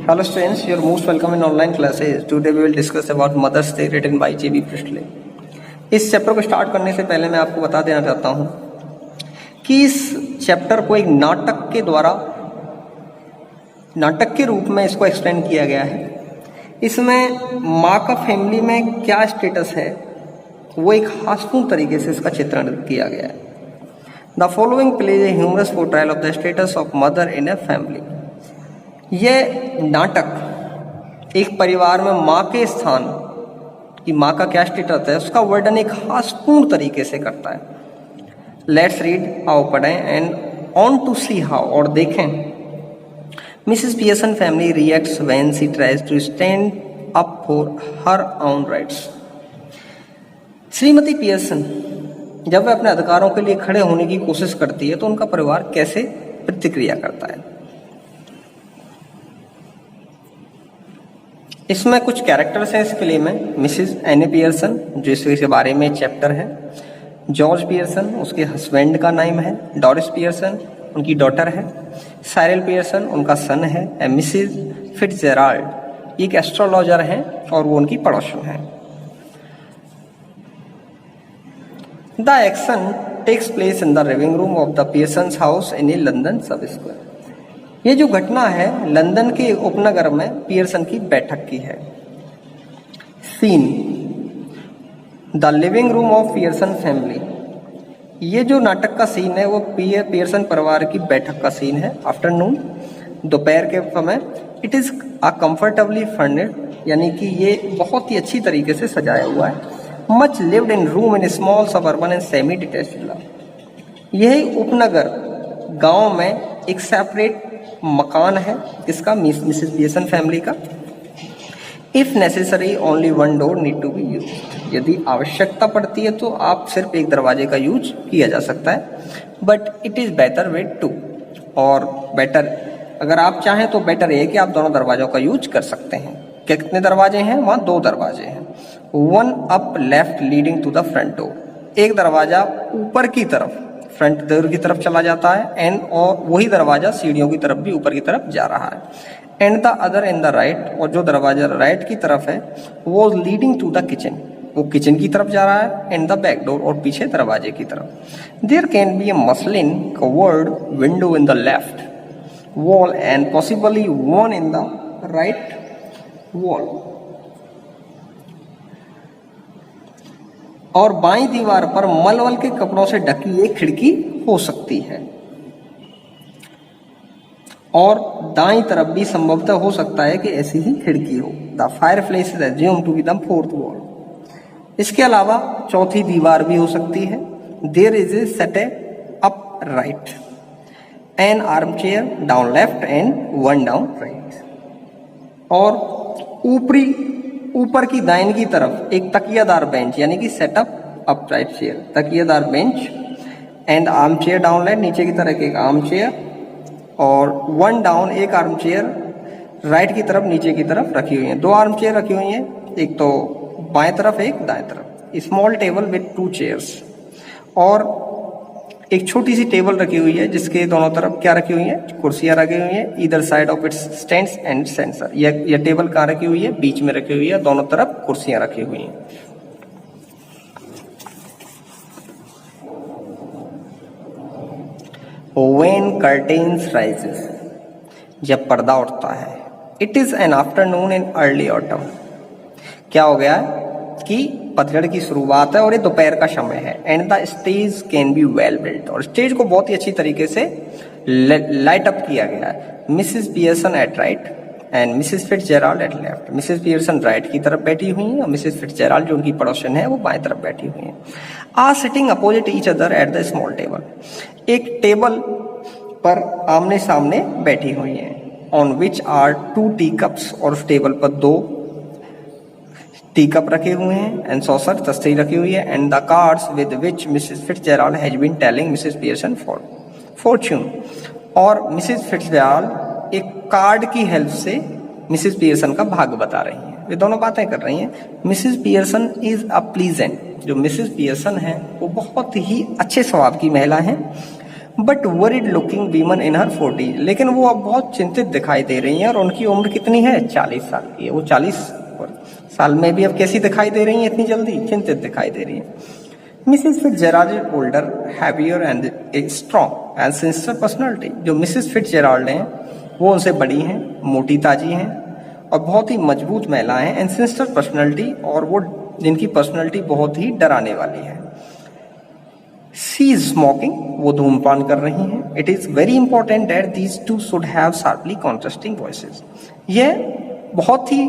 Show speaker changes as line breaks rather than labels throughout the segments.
Hello students, you are most welcome in online classes. Today we will discuss about Mother's Day written by J.B. Priestley. इस chapter को start करने से पहले मैं आपको बता देना चाहता हूँ कि इस चैप्टर को एक नाटक के द्वारा नाटक के रूप में इसको एक्सप्लेन किया गया है। इसमें माँ का फैमिली में क्या स्टेटस है वो एक हास्यपूर्ण तरीके से इसका चित्रण किया गया है। The following plays a humorous portrayal of the status of mother in a family. यह नाटक एक परिवार में माँ के स्थान कि माँ का क्या स्टेटस है उसका वर्णन एक हास्यपूर्ण तरीके से करता है। लेट्स रीड, आओ पढ़ें and on to see how, और देखें Mrs Pearson family reacts when she tries to stand up for her own rights. Shrimati Pearson जब वह अपने अधिकारों के लिए खड़े होने की कोशिश करती है तो उनका परिवार कैसे प्रतिक्रिया करता है। इसमें कुछ कैरेक्टर्स हैं इस प्ले में। मिसेस एनी पियर्सन जो इसके बारे में चैप्टर है, जॉर्ज पियर्सन उसके हस्बैंड का नाम है, डोरिस पियर्सन उनकी डॉटर है, साइरल पियर्सन उनका सन है, एंड मिसेस फिट्जजेराल्ड एक एस्ट्रोलॉजर हैं और वो उनकी पड़ोसन है। The action takes place in the living room of the Pearsons house in a London sub square. ये जो घटना है लंदन के उपनगर में पियर्सन की बैठक की है। Seen the living room of Pearson family. ये जो नाटक का सीन है वो पियर्सन परिवार की बैठक का सीन है। आफ्टरनून दोपहर के समय। It is a comfortably furnished, यानी कि ये बहुत ही अच्छी तरीके से सजाया हुआ है। Much lived in room in small suburban and semi detached. यह उपनगर गांव में एक सेपरेट मकान है इसका, मिसेस पियर्सन फैमिली का। If necessary only one door need to be use. यदि आवश्यकता पड़ती है तो आप सिर्फ एक दरवाजे का यूज किया जा सकता है। But it is better with two, और बेटर अगर आप चाहें तो बेटर है कि आप दोनों दरवाजों का यूज कर सकते हैं। कितने दरवाजे हैं? वहाँ 2 दरवाजे हैं। One up left leading to the front door. एक दरवाजा ऊपर की तरफ फ्रंट डोर की तरफ चला जाता है, एंड और वही दरवाजा सीढ़ियों की तरफ भी ऊपर की तरफ जा रहा है। And the other in the right, और जो दरवाजा राइट की तरफ है वो लीडिंग टू द किचन, वो किचन की तरफ जा रहा है। एंड द बैक डोर, और पीछे दरवाजे की तरफ। There can be a muslin covered window in the left wall and possibly one in the right wall. और बाईं दीवार पर मलमल के कपड़ों से ढकी एक खिड़की हो सकती है, और दाईं तरफ भी संभवतः हो सकता है कि ऐसी ही खिड़की हो। The fireplace is assumed to be the fourth wall. इसके अलावा चौथी दीवार भी हो सकती है। There is a set up right, an arm chair down left and one down right. और ऊपर की दाहिनी की तरफ एक तकियादार बेंच, यानी कि सेटअप अपराइट चेयर, तकियादार bench, and arm chair down left, नीचे की तरफ एक आर्म चेयर, और वन डाउन एक आर्म चेयर राइट की तरफ नीचे की तरफ रखी हुई है। 2 आर्म चेयर रखी हुई हैं, एक तो बाएं तरफ एक दाएं तरफ। स्मॉल टेबल विद 2 चेयर्स, और एक छोटी सी टेबल रखी हुई है जिसके दोनों तरफ क्या रखी हुई है? कुर्सियां रखी हुई है। Either side of its stands and sensor. यह टेबल कहाँ रखी हुई है? बीच में रखी हुई है, दोनों तरफ कुर्सियां रखी हुई हैं। When curtains rises, जब पर्दा उठता है। It is an afternoon in early autumn। क्या हो गया कि पतझड़ की शुरुआत है और ये दोपहर का समय है। And the stage can be well built, और स्टेज को बहुत ही अच्छी तरीके से लाइट अप किया गया है। Mrs Pearson at right and Mrs Fitzgerald at left. Mrs Pearson right की तरफ बैठी हुई हैं और मिसेस फिट्जजेराल्ड जो उनकी पड़ोसन है वो बाएं तरफ बैठी हुई हैं। Are sitting opposite each other at the small table. एक टेबल पर आमने सामने बैठी हुई हैं। On which are 2 tea cups, और उस टेबल पर 2 टी कप रखे हुए हैं, एंड सॉसर तस्तरी रखी हुई है। And the cards with which Mrs Fitzgerald has been telling Mrs Pearson fortune. और मिसेस फिट्जजेराल्ड एक कार्ड की हेल्प से मिसेस पियर्सन का भाग्य बता रही हैं। वे दोनों बातें कर रही हैं। Mrs Pearson is a pleasant, जो मिसेस पियर्सन है वो बहुत ही अच्छे स्वभाव की महिला हैं। बट वरिड लुकिंग वीमन इन हर 40, लेकिन वो अब बहुत चिंतित दिखाई दे रही हैं और उनकी उम्र कितनी है, 40 साल की है। वो 40 साल में भी अब कैसी दिखाई दे रही हैं, इतनी जल्दी चिंतित दिखाई दे रही हैं। Mrs Fitzgerald older, heavier and a strong and sincere personality. जो मिसेस फिट्जजेराल्ड हैं वो उनसे बड़ी हैं, मोटी ताजी हैं और बहुत ही मजबूत महिला हैं, एंड सिंसियर पर्सनालिटी, और वो जिनकी पर्सनालिटी बहुत ही डराने वाली है। शी इज स्मोकिंग, वो धूम्रपान कर रही हैं। It is very important that these two should have sharply contrasting voices. यह बहुत ही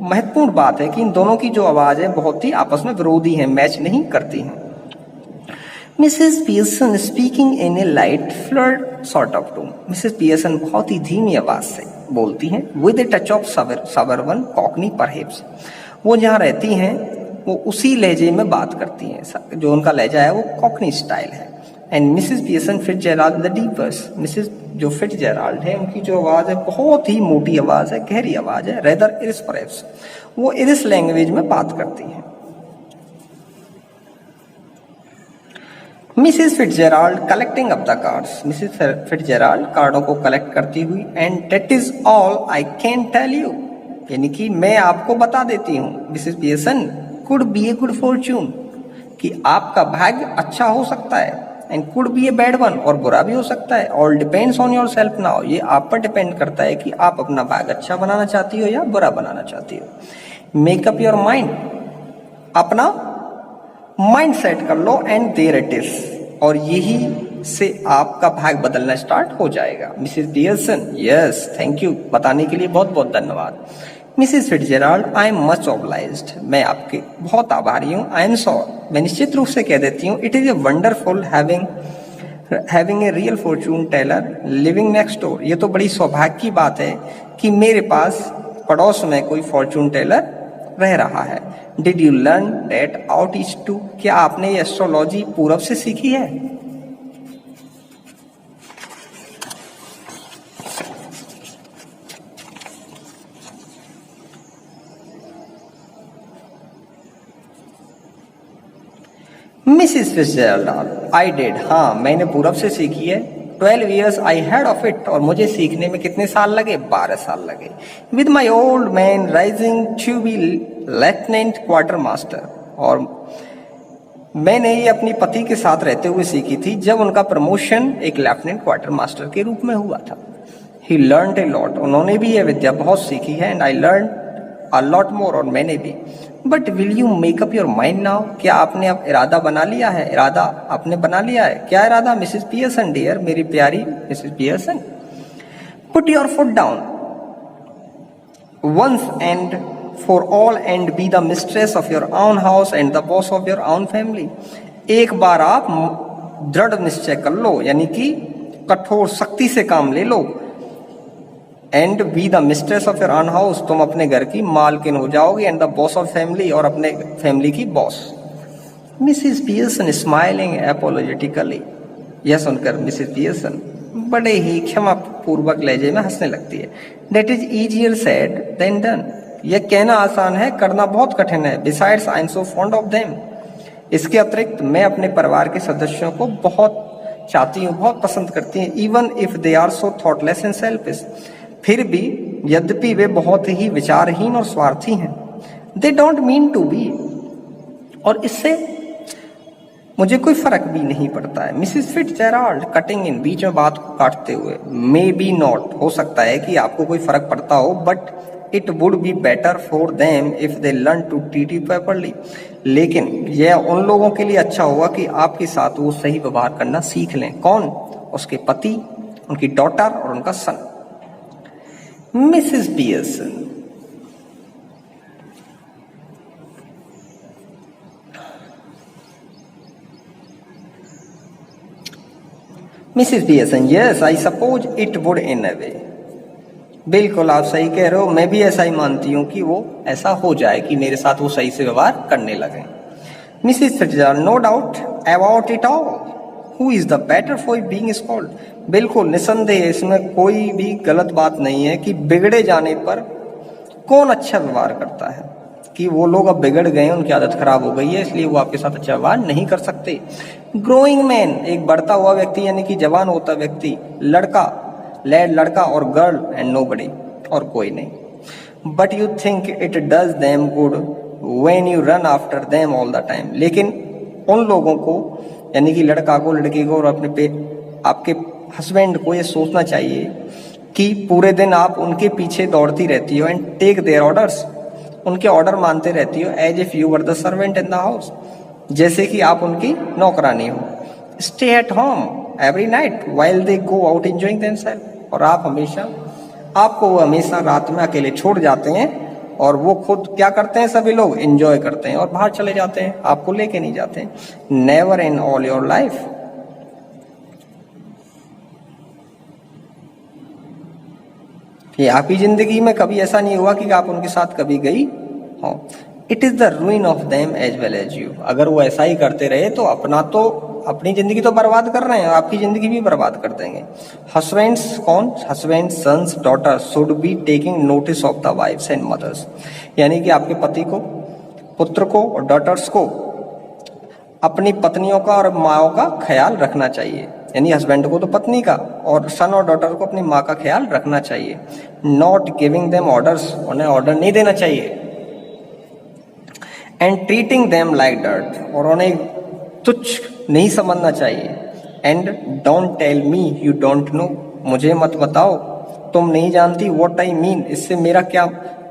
महत्वपूर्ण बात है कि इन दोनों की जो आवाज है बहुत ही आपस में विरोधी है, मैच नहीं करती हैं। Mrs Pearson speaking in a light flurried sort of tone. Mrs Pearson बहुत ही धीमी आवाज से बोलती हैं, with a touch of suburban cockney perhaps. वो जहाँ रहती हैं वो उसी लहजे में बात करती हैं, जो उनका लहजा है वो कॉकनी स्टाइल है। And Mrs Pearson Fitzgerald the deepers. Mrs जो फिट्जजेराल्ड है उनकी जो आवाज है बहुत ही मोटी आवाज है, गहरी आवाज है, रेदर इरिस परहेप्स, वो इरिस लैंग्वेज में बात करती हैं। Mrs Fitzgerald collecting up the cards. Mrs Fitzgerald कार्डों को कलेक्ट करती हुई, and that is all I can tell you, यानी कि मैं आपको बता देती हूँ। Mrs Pearson, could be a good fortune, कि आपका भाग्य अच्छा हो सकता है, and could be a bad one, और बुरा भी हो सकता है। All depends on your self now, ये आप पर डिपेंड करता है कि आप अपना भाग्य अच्छा बनाना चाहती हो या बुरा बनाना चाहती हो। मेकअप योर माइंड, अपना माइंड सेट कर लो, एंड देयर इट इज, और यही से आपका भाग्य बदलना स्टार्ट हो जाएगा। Mrs Pearson, yes thank you, बताने के लिए बहुत बहुत धन्यवाद। Mrs Fitzgerald, I am much obliged, मैं आपके बहुत आभारी हूँ। आई एम सॉरी, मैं निश्चित रूप से कह देती हूँ। It is a wonderful having a real fortune teller living next door. ये तो बड़ी सौभाग्य की बात है कि मेरे पास पड़ोस में कोई फॉर्च्यून टेलर रह रहा है। Did you learn that out east too, क्या आपने ये एस्ट्रोलॉजी पूरब से सीखी है? मिसेस फिट्जजेराल्ड, आई डिड, हाँ मैंने पूरब से सीखी है। 12 years I had of it, और मुझे सीखने में कितने साल लगे? 12 साल लगे। With my old man rising to be lieutenant quartermaster, और मैंने ये अपनी पति के साथ रहते हुए सीखी थी जब उनका प्रमोशन एक लेफ्टिनेंट क्वार्टर मास्टर के रूप में हुआ था। ही लर्नड ए लॉट, उन्होंने भी यह विद्या बहुत सीखी है। And I learn a lot more, और मैंने भी। But will you make up your mind now, क्या आपने अब इरादा बना लिया है? इरादा आपने बना लिया है? क्या इरादा? मिसेस पियर्सन डियर, मेरी प्यारी Mrs Pearson, put your foot down once and for all, and be the mistress of your own house and the boss of your own family. एक बार आप दृढ़ निश्चय कर लो, यानी कि कठोर शक्ति से काम ले लो। And be the mistress of your own house, तुम अपने घर की मालकिन हो जाओगे, and the boss of family, और अपने फैमिली की boss. Mrs Pearson smiling apologetically, यह सुनकर मिसेस पियर्सन बड़े ही क्षमा पूर्वक लहजे में हंसने लगती है। That is easier said than done, यह कहना आसान है, करना बहुत कठिन है। Besides I am so fond of them, इसके अतिरिक्त मैं अपने परिवार के सदस्यों को बहुत चाहती हूँ, बहुत पसंद करती हैं। Even if they are so thoughtless and selfish, फिर भी यद्यपि वे बहुत ही विचारहीन और स्वार्थी हैं। They don't mean to be, और इससे मुझे कोई फर्क भी नहीं पड़ता है। मिसेस फिट्जजेराल्ड कटिंग इन, बीच में बात को काटते हुए, मे बी नॉट, हो सकता है कि आपको कोई फर्क पड़ता हो, but it would be better for them if they learn to treat you properly, लेकिन यह उन लोगों के लिए अच्छा होगा कि आपके साथ वो सही व्यवहार करना सीख लें। कौन? उसके पति, उनकी डॉटर और उनका son. Mrs Pearson, Mrs Pearson, yes I suppose it would in a way, बिल्कुल आप सही कह रहे हो, मैं भी ऐसा ही मानती हूँ कि वो ऐसा हो जाए कि मेरे साथ वो सही से व्यवहार करने लगे। Mrs Fitzgerald, no doubt about it all, who is the better for being scolded, बिल्कुल निसंदेह इसमें कोई भी गलत बात नहीं है कि बिगड़े जाने पर कौन अच्छा व्यवहार करता है, कि वो लोग अब बिगड़ गए हैं, उनकी आदत खराब हो गई है, इसलिए वो आपके साथ अच्छा व्यवहार नहीं कर सकते। ग्रोइंग मैन, एक बढ़ता हुआ व्यक्ति यानी कि जवान होता व्यक्ति, लड़का, लैड लड़का, और गर्ल एंड नोबडी, और कोई नहीं। But you think it does them good when you run after them all the time, लेकिन उन लोगों को यानी कि लड़का को, लड़की को और आपके हस्बैंड को ये सोचना चाहिए कि पूरे दिन आप उनके पीछे दौड़ती रहती हो, एंड टेक देयर ऑर्डर्स, उनके ऑर्डर मानते रहती हो, as if you were the servant in the house, जैसे कि आप उनकी नौकरानी हो। Stay at home every night while they go out enjoying themselves, और आपको वो हमेशा रात में अकेले छोड़ जाते हैं, और वो खुद क्या करते हैं, सभी लोग एंजॉय करते हैं और बाहर चले जाते हैं, आपको लेके नहीं जाते। Never in all your life, ये आपकी जिंदगी में कभी ऐसा नहीं हुआ कि आप उनके साथ कभी गई हो। It is the ruin of them as well as you, अगर वो ऐसा ही करते रहे तो अपनी जिंदगी तो बर्बाद कर रहे हैं, आपकी जिंदगी भी बर्बाद कर देंगे। हस्बैंड्स कौन, husband, sons, daughters should be taking notice of the wives and mothers, यानी कि आपके पति को, पुत्र को और डॉटर्स को अपनी पत्नियों का और माओं का ख्याल रखना चाहिए, यानी हस्बैंड को तो पत्नी का, और सन और डॉटर को अपनी माँ का ख्याल रखना चाहिए। नॉट गिविंग देम ऑर्डर्स, उन्हें ऑर्डर नहीं देना चाहिए। And treating them like dirt, और उन्हें तुच्छ नहीं समझना चाहिए। And don't tell me you don't know, मुझे मत बताओ तुम नहीं जानती। व्हाट आई मीन, इससे मेरा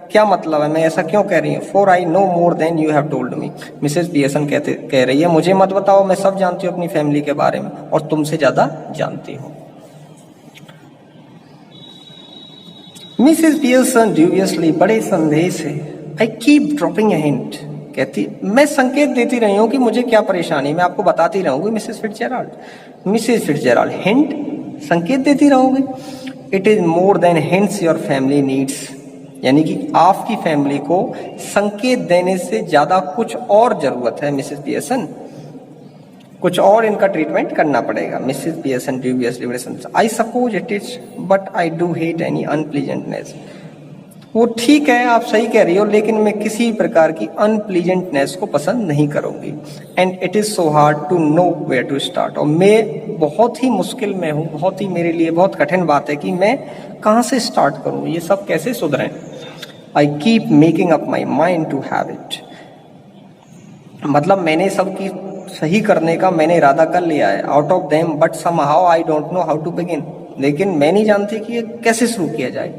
क्या मतलब है, मैं ऐसा क्यों कह रही हूँ। For I know more than you have told me, Mrs Pearson कह रही है, मुझे मत बताओ, मैं सब जानती हूँ अपनी फैमिली के बारे में और तुमसे ज्यादा जानती हूँ। मिसेस पियर्सन ड्यूबियसली, बड़े संदेह से, I keep dropping a hint, कहती मैं संकेत देती रही हूँ कि मुझे क्या परेशानी, मैं आपको बताती रहूंगी मिसेस फिट्जजेराल्ड। मिसेस फिट्जजेराल्ड, हिंट, संकेत देती रहोगे। It is more than hints your family needs, यानी कि आपकी फैमिली को संकेत देने से ज्यादा कुछ और जरूरत है मिसेस पियर्सन, कुछ और इनका ट्रीटमेंट करना पड़ेगा। Mrs Pearson dubiously, I suppose it is, but I do hate any unpleasantness. वो ठीक है, आप सही कह रही हो, लेकिन मैं किसी प्रकार की अनप्लीजेंटनेस को पसंद नहीं करूंगी। And it is so hard to know where to start, और मैं बहुत ही मुश्किल में हूँ, बहुत ही मेरे लिए बहुत कठिन बात है कि मैं कहाँ से स्टार्ट करूँ, ये सब कैसे सुधरें। I keep making up my mind to have it, मतलब मैंने सबकी सही करने का मैंने इरादा कर लिया है। Out of them but somehow I don't know how to begin, लेकिन मैं नहीं जानती कि ये कैसे शुरू किया जाए।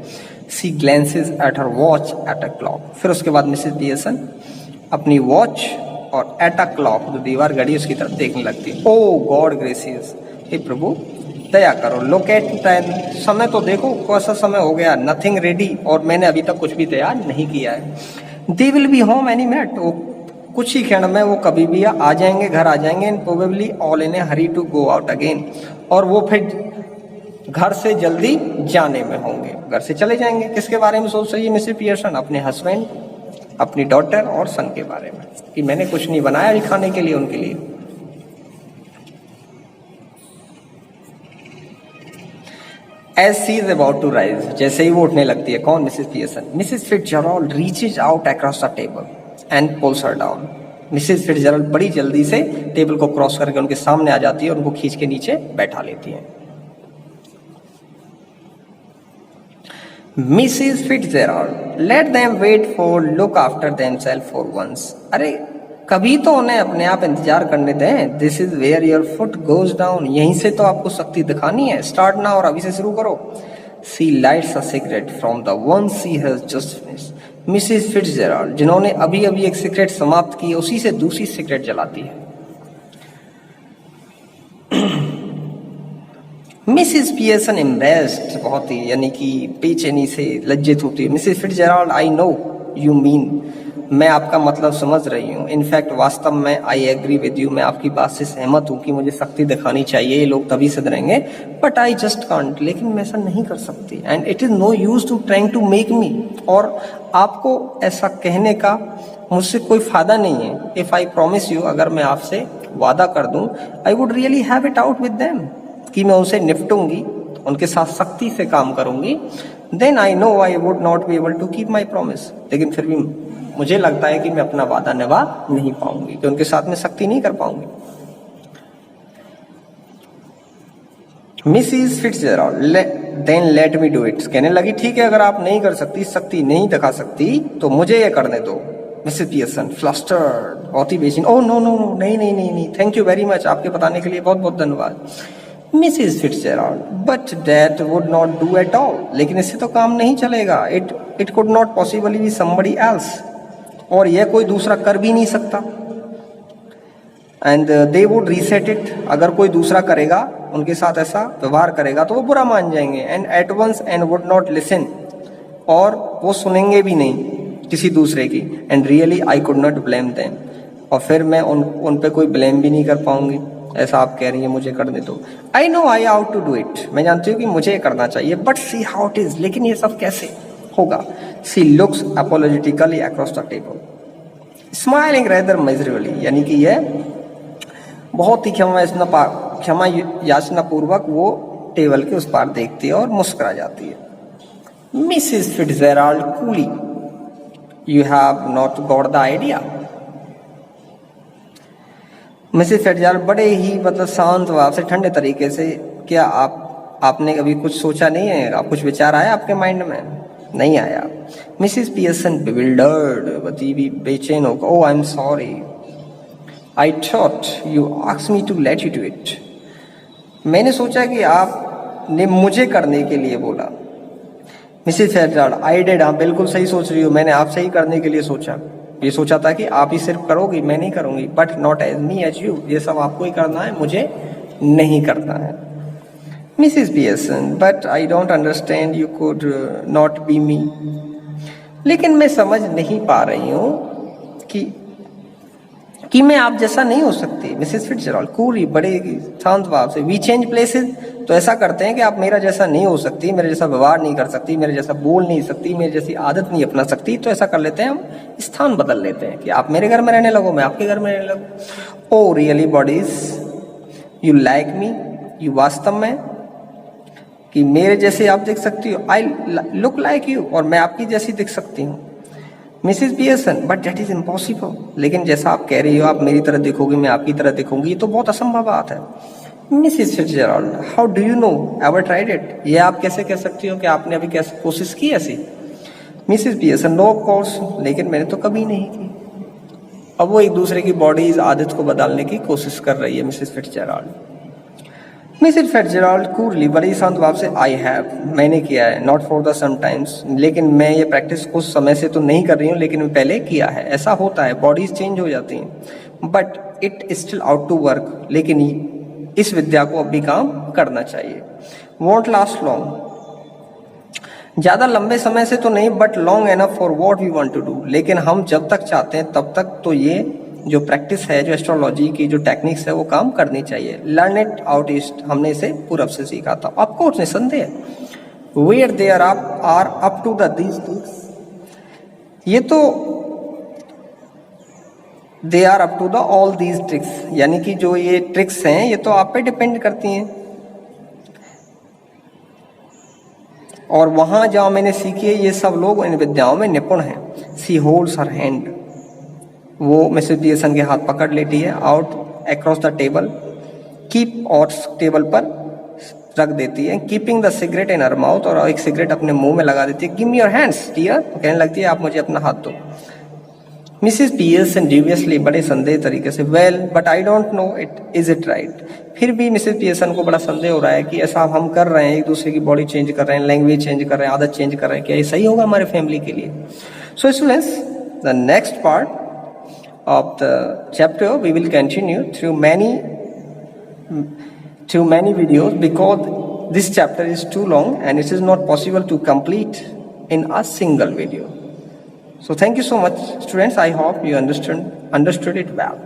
She glances at her watch at a clock, फिर उसके बाद मिसेस पियर्सन अपनी वॉच और एट अ क्लॉक, जो दीवार घड़ी उसकी तरफ देखने लगती। ओ गॉड ग्रेसियस, हे प्रभु दया करो। लुक एट टाइम, समय तो देखो कौन सा समय हो गया। नथिंग रेडी, और मैंने अभी तक कुछ भी तैयार नहीं किया है। They will be home any minute, वो कुछ ही क्षण में वो कभी भी आ जाएंगे, घर आ जाएंगे। And probably all in a hurry to go out again, और वो फिर घर से जल्दी जाने में होंगे, घर से चले जाएंगे। किसके बारे में सोच रही है मिसेस पियर्सन? अपने हस्बैंड, अपनी डॉटर और सन के बारे में, कि मैंने कुछ नहीं बनाया अभी खाने के लिए उनके लिए। As she is about to rise, जैसे ही वो उठने लगती है, कौन? Mrs Pearson. Mrs Fitzgerald reaches out across the table and pulls her down. Mrs Fitzgerald बड़ी जल्दी से टेबल को क्रॉस करके उनके सामने आ जाती है और उनको खींच के नीचे बैठा लेती है। Mrs Fitzgerald, let them wait for look after themselves for once. अरे कभी तो उन्हें अपने आप इंतजार करने दें। This is where your foot goes down, यहीं से तो आपको शक्ति दिखानी है। स्टार्ट ना, और अभी से शुरू करो। She lights a cigarette from the one she has just finished. Mrs Fitzgerald, जिन्होंने अभी अभी एक सिगरेट समाप्त की, उसी से दूसरी सिगरेट जलाती है। मिसेस पियर्सन एम्बैरेस्ड, बहुत ही यानी कि बेचैनी से लज्जित होती है। Mrs Fitzgerald, I know you mean, मैं आपका मतलब समझ रही हूँ। इनफैक्ट वास्तव में आई एग्री विद यू, मैं आपकी बात से सहमत हूँ कि मुझे शक्ति दिखानी चाहिए, ये लोग तभी सुधरेंगे। बट आई जस्ट कांट, लेकिन मैं ऐसा नहीं कर सकती। And it is no use to trying to make me, और आपको ऐसा कहने का मुझसे कोई फायदा नहीं है। इफ आई प्रॉमिस यू, अगर मैं आपसे वादा कर दूं, I would really have it out with them, कि मैं उनसे निपटूंगी, उनके साथ सख्ती से काम करूंगी। Then I know I would not be able to keep my promise, लेकिन फिर भी मुझे लगता है कि मैं अपना वादा निभा नहीं पाऊंगी, कि उनके साथ में सख्ती नहीं कर पाऊंगी। Mrs Fitzgerald, then let me do it, कहने लगी ठीक है अगर आप नहीं कर सकती, सख्ती नहीं दिखा सकती, तो मुझे ये करने दो। मिसेस पियर्सन फ्लस्टर्ड, बहुत ही बेचैन, ओह नो नो नो, नहीं नहीं नहीं नहीं, थैंक यू वेरी मच, आपके बताने के लिए बहुत बहुत धन्यवाद। Mrs Fitzgerald, but that would not do at all, लेकिन इससे तो काम नहीं चलेगा। It could not possibly be somebody else, और यह कोई दूसरा कर भी नहीं सकता। And they would resent it, अगर कोई दूसरा करेगा, उनके साथ ऐसा व्यवहार करेगा तो वो बुरा मान जाएंगे। And at once and would not listen, और वो सुनेंगे भी नहीं किसी दूसरे की। And really I could not blame them, और फिर मैं उन पे कोई ब्लेम भी नहीं कर पाऊंगी। ऐसा आप कह रही हैं मुझे करने दो। I know I how to do it, मैं जानती हूँ कि मुझे करना चाहिए, but see how it is, लेकिन ये सब कैसे होगा। She looks apologetically across the table, smiling rather miserably, यानी कि यह बहुत ही क्षमा याचना पूर्वक वो टेबल के उस पार देखती है और मुस्कुरा जाती है। Mrs Fitzgerald coolly, you have not got the idea. Mrs Fitzgerald बड़े ही मतलब शांत भाव से, ठंडे तरीके से, क्या आपने कभी कुछ सोचा नहीं है, आप कुछ विचार आया आपके माइंड में? नहीं आया। मिसिस पियर्सन बिविल्डर्ड, बेचैन होकर, oh I am sorry, I thought you asked me to let you do it, मैंने सोचा कि आपने मुझे करने के लिए बोला। मिसिस फिट्जजेराल्ड, आई डिड, हाँ बिल्कुल सही सोच रही हो, मैंने आपसे ही करने के लिए सोचा, ये सोचा था कि आप ही सिर्फ करोगी, मैं नहीं करूंगी, but not as me as you, ये सब आपको ही करना है, मुझे नहीं करना है। Mrs Pearson, but I don't understand, you could not be me, लेकिन मैं समझ नहीं पा रही हूँ कि मैं आप जैसा नहीं हो सकती। मिसेस फिट्जजेराल्ड कूली, बड़े शांत भाव से, वी चेंज प्लेसेस, तो ऐसा करते हैं कि आप मेरा जैसा नहीं हो सकती, मेरे जैसा व्यवहार नहीं कर सकती, मेरे जैसा बोल नहीं सकती, मेरी जैसी आदत नहीं अपना सकती, तो ऐसा कर लेते हैं, हम स्थान बदल लेते हैं कि आप मेरे घर में रहने लगो, मैं आपके घर में रहने लगूँ। Oh really bodies, you like me, you वास्तव में कि मेरे जैसे आप दिख सकती हो, आई लुक लाइक यू, और मैं आपकी जैसी दिख सकती हूँ। Mrs Pearson, but that is impossible, लेकिन जैसा आप कह रही हो आप मेरी तरह दिखोगी, मैं आपकी तरह दिखूंगी, ये तो बहुत असंभव बात है। Mrs Fitzgerald, how do you know, ever tried it, ये आप कैसे कह सकती हो कि आपने अभी कैसे कोशिश की ऐसी? Mrs Pearson, no of course, लेकिन मैंने तो कभी नहीं की। अब वो एक दूसरे की बॉडीज आदत को बदलने की कोशिश कर रही है मिसिस फिट्जजेराल्ड। मिसिस फिट्जजेराल्ड कूलली, बड़ी शांत भाव से, आई हैव, मैंने किया है, नॉट फॉर द समटाइम्स, लेकिन मैं ये प्रैक्टिस कुछ समय से तो नहीं कर रही हूँ, लेकिन मैं पहले किया है। ऐसा होता है, बॉडीज चेंज हो जाती हैं, but it still out to work, लेकिन इस विद्या को अब भी काम करना चाहिए। वॉन्ट लास्ट लॉन्ग, ज्यादा लंबे समय से तो नहीं, but long enough for what we want to do, लेकिन हम जब तक चाहते हैं तब तक तो ये जो प्रैक्टिस है, जो एस्ट्रोलॉजी की जो टेक्निक्स है, वो काम करनी चाहिए। लर्न इट आउट ईस्ट, हमने इसे पूरब से सीखा था। आपको निसंदेह where there are up to the these tricks, ये तो they are up to the all these tricks, यानी कि जो ये ट्रिक्स हैं ये तो आप पे डिपेंड करती हैं। और वहां जहां मैंने सीखी है, ये सब लोग इन विद्याओं में निपुण हैं। सी होल्ड्स हर हैंड, वो मिसेस पियर्सन के हाथ पकड़ लेती है, out across the table, keep, और टेबल पर रख देती है, keeping the cigarette in her mouth, और एक सिगरेट अपने मुंह में लगा देती है। Give me your hands dear, कहने लगती है आप मुझे अपना हाथ दो। मिसेस पियर्सन ड्यूबियसली, बड़े संदेह तरीके से, well but I don't no it, is it right, फिर भी मिसेस पियर्सन को बड़ा संदेह हो रहा है कि ऐसा हम कर रहे हैं, एक दूसरे की बॉडी चेंज कर रहे हैं, लैंग्वेज चेंज कर रहे हैं, आदत चेंज कर रहे हैं, क्या ये सही होगा हमारे फैमिली के लिए? So students, the next part of the chapter we will continue through many videos, because this chapter is too long and it is not possible to complete in a single video. So thank you so much students, I hope you understood it well.